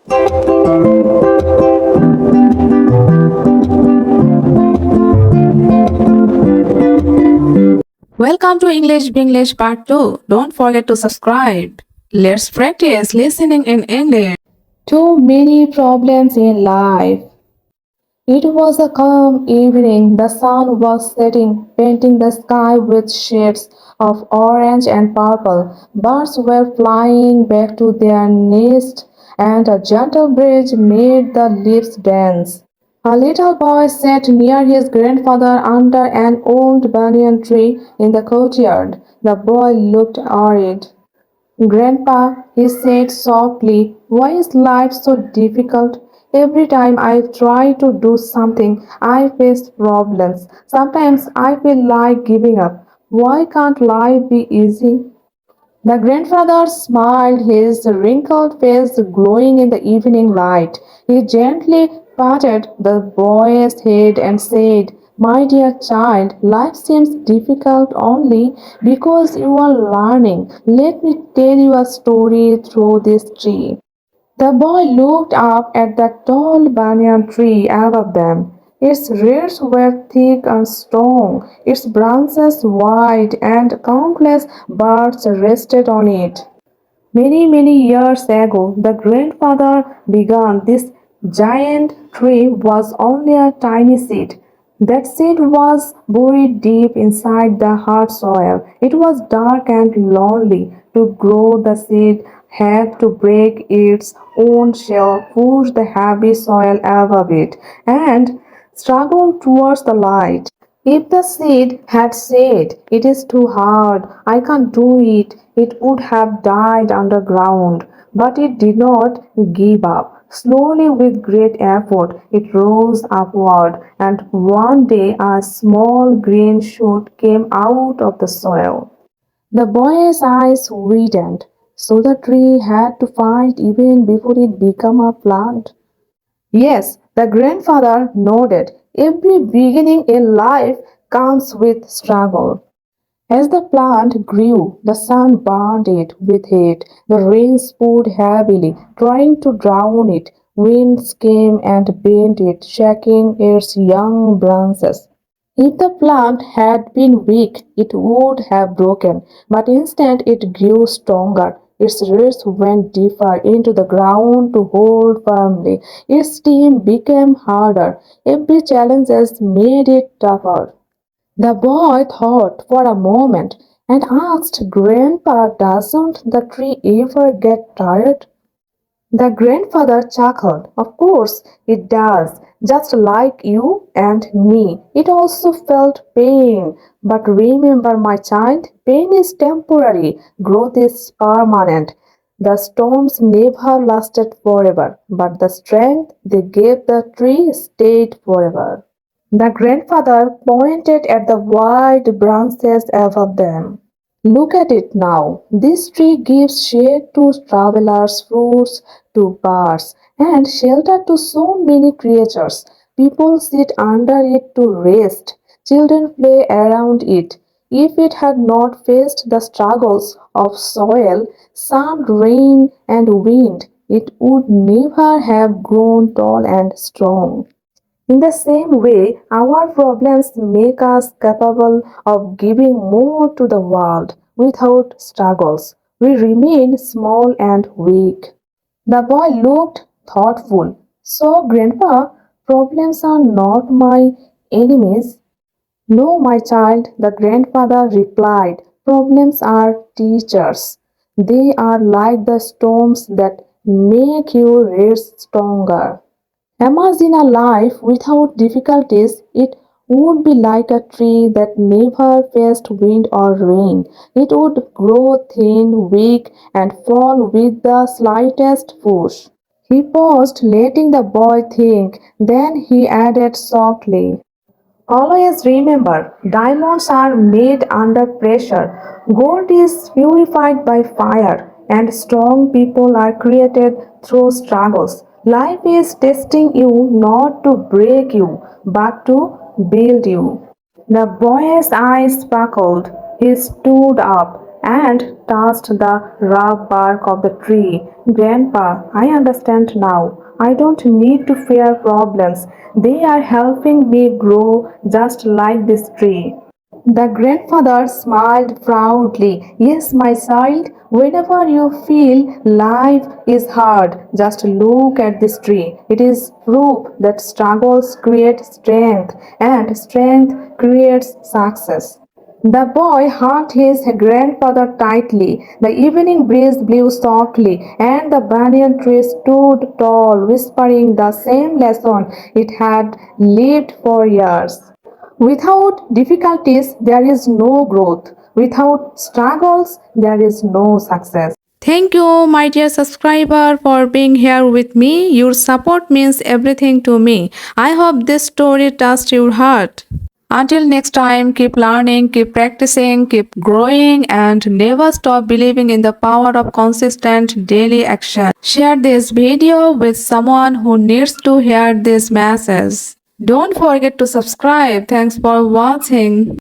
Welcome to English Binglish Part 2. Don't forget to subscribe. Let's practice listening in English. Too many problems in life. It was a calm evening. The sun was setting, painting the sky with shades of orange and purple. Birds were flying back to their nest, and a gentle breeze made the leaves dance. A little boy sat near his grandfather under an old banyan tree in the courtyard. The boy looked worried. Grandpa, he said softly, why is life so difficult? Every time I try to do something, I face problems. Sometimes I feel like giving up. Why can't life be easy? The grandfather smiled, his wrinkled face glowing in the evening light. He gently patted the boy's head and said, my dear child, life seems difficult only because you are learning. Let me tell you a story through this tree. The boy looked up at the tall banyan tree above them. Its roots were thick and strong, its branches wide, and countless birds rested on it. Many, many years ago, the grandfather began. This giant tree was only a tiny seed. That seed was buried deep inside the hard soil. It was dark and lonely. To grow, the seed had to break its own shell, push the heavy soil above it, and struggle towards the light. If the seed had said, it is too hard, I can't do it, it would have died underground. But it did not give up. Slowly, with great effort, it rose upward, and one day a small green shoot came out of the soil. The boy's eyes widened. So the tree had to fight even before it became a plant. Yes, the grandfather nodded. Every beginning in life comes with struggle. As the plant grew, the sun burned it with heat. The rains poured heavily, trying to drown it. Winds came and bent it, shaking its young branches. If the plant had been weak, it would have broken, but instead it grew stronger. Its roots went deeper into the ground to hold firmly. Its stem became harder. Every challenge has made it tougher. The boy thought for a moment and asked, Grandpa, doesn't the tree ever get tired? The grandfather chuckled. Of course it does, just like you and me. It also felt pain. But remember, my child, pain is temporary, growth is permanent. The storms never lasted forever, but the strength they gave the tree stayed forever. The grandfather pointed at the wide branches above them. Look at it now. This tree gives shade to travelers, fruits to birds, and shelter to so many creatures. People sit under it to rest. Children play around it. If it had not faced the struggles of soil, sun, rain, and wind, it would never have grown tall and strong. In the same way, our problems make us capable of giving more to the world. Without struggles, we remain small and weak. The boy looked thoughtful. So, Grandpa, problems are not my enemies. No, my child, the grandfather replied. Problems are teachers. They are like the storms that make you rise stronger. Imagine a life without difficulties. It would be like a tree that never faced wind or rain. It would grow thin, weak, and fall with the slightest push. He paused, letting the boy think. Then he added softly, always remember, diamonds are made under pressure. Gold is purified by fire, and strong people are created through struggles. Life is testing you not to break you, but to build you. The boy's eyes sparkled. He stood up. and touched the rough bark of the tree. Grandpa, I understand now. I don't need to fear problems. They are helping me grow just like this tree. The grandfather smiled proudly. Yes, my child, whenever you feel life is hard, just look at this tree. It is proof that struggles create strength and strength creates success. The boy hugged his grandfather tightly. The evening breeze blew softly, and the banyan tree stood tall, whispering the same lesson it had lived for years. Without difficulties, there is no growth. Without struggles, there is no success. Thank you, my dear subscriber, for being here with me. Your support means everything to me. I hope this story touched your heart. Until next time, keep learning, keep practicing, keep growing, and never stop believing in the power of consistent daily action. Share this video with someone who needs to hear this message. Don't forget to subscribe. Thanks for watching.